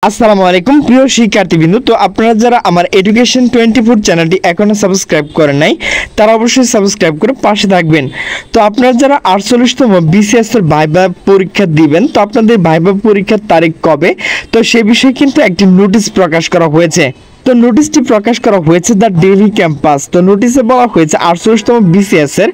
আসসালামু আলাইকুম প্রিয় শিক্ষার্থীবৃন্দ। তো আপনারা যারা আমার এডুকেশন 24 চ্যানেলটি এখনো সাবস্ক্রাইব করেন নাই তারা অবশ্যই সাবস্ক্রাইব করে পাশে থাকবেন। তো আপনারা যারা 48তম বিসিএস এর ভাইভা পরীক্ষা দিবেন, তো আপনাদের ভাইভা পরীক্ষার তারিখ কবে, তো সে বিষয়ে কিন্তু একটি নোটিশ প্রকাশ করা হয়েছে। তো নোটিশটি প্রকাশ করা হয়েছে দ্য ডেইলি ক্যাম্পাস। তো নোটিশে বলা হয়েছে 48তম বিসিএস এর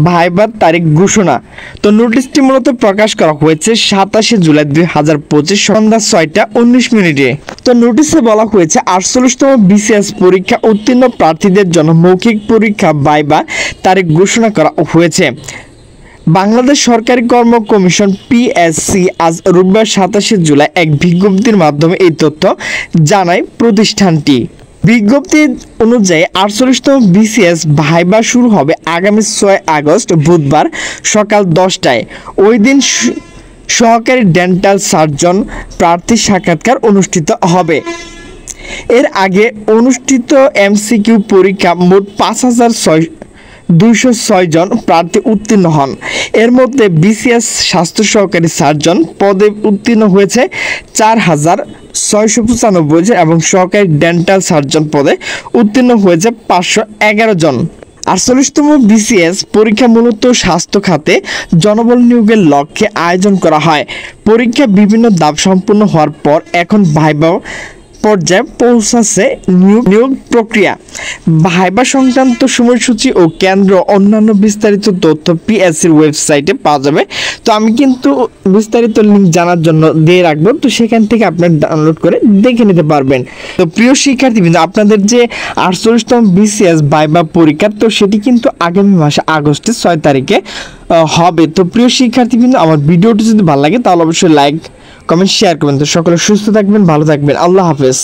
ভাইবার তারিখ ঘোষণা। তো নোটিশটি মূলত প্রকাশ করা হয়েছে 27 জুলাই 2025 সন্ধ্যা 6টা 19 মিনিটে। তো নোটিশে বলা হয়েছে 48তম বিসিএস পরীক্ষা উত্তীর্ণ প্রার্থীদের জন্য মৌখিক পরীক্ষা ভাইবা তারিখ ঘোষণা করা হয়েছে। বাংলাদেশ সরকারি কর্ম কমিশন পিএসসি আজ রোববার 27 জুলাই এক বিজ্ঞপ্তির মাধ্যমে এই তথ্য জানায় প্রতিষ্ঠানটি। বিজ্ঞপ্তি অনুযায়ী 48তম বিসিএস ভাইবা শুরু হবে আগামী 6 আগস্ট বুধবার সকাল 10টায়। ওই দিন সহকারী ডেন্টাল সার্জন প্রার্থী সাক্ষাৎকার অনুষ্ঠিত হবে। এর আগে অনুষ্ঠিত এমসিকিউ পরীক্ষা মোট 5206 জন প্রার্থী উত্তীর্ণ হন। এর মধ্যে বিসিএস স্বাস্থ্য সহকারী সার্জন পদে উত্তীর্ণ হয়েছে 4695 জন এবং সহকারী ডেন্টাল সার্জন পদে উত্তীর্ণ হয়েছে 511 জন। 48তম বিসিএস পরীক্ষা মূলত স্বাস্থ্য খাতে জনবল নিয়োগের লক্ষ্যে আয়োজন করা হয়। পরীক্ষা বিভিন্ন ধাপ সম্পূর্ণ হওয়ার পর এখন ভাইভা পর্যায়ে পৌঁছাচ্ছে নিয়োগ প্রক্রিয়া। ভাইবা সংক্রান্ত সময়সূচি ও কেন্দ্র অন্যান্য বিস্তারিত তথ্য পিএসসির ওয়েবসাইটে পাওয়া যাবে। তো আমি কিন্তু বিস্তারিত লিঙ্ক জানার জন্য দিয়ে রাখবো, তো সেখান থেকে আপনারা ডাউনলোড করে দেখে নিতে পারবেন। তো প্রিয় শিক্ষার্থীবৃন্দ, আপনাদের যে 48তম বিসিএস ভাইবা পরীক্ষা, তো সেটি কিন্তু আগামী মাসে আগস্টের 6 তারিখে হবে। তো প্রিয় শিক্ষার্থীবৃন্দ, আমার ভিডিওটি যদি ভালো লাগে তাহলে অবশ্যই লাইক কমেন্ট শেয়ার করবেন। তো সকলে সুস্থ থাকবেন, ভালো থাকবেন, আল্লাহ হাফেজ।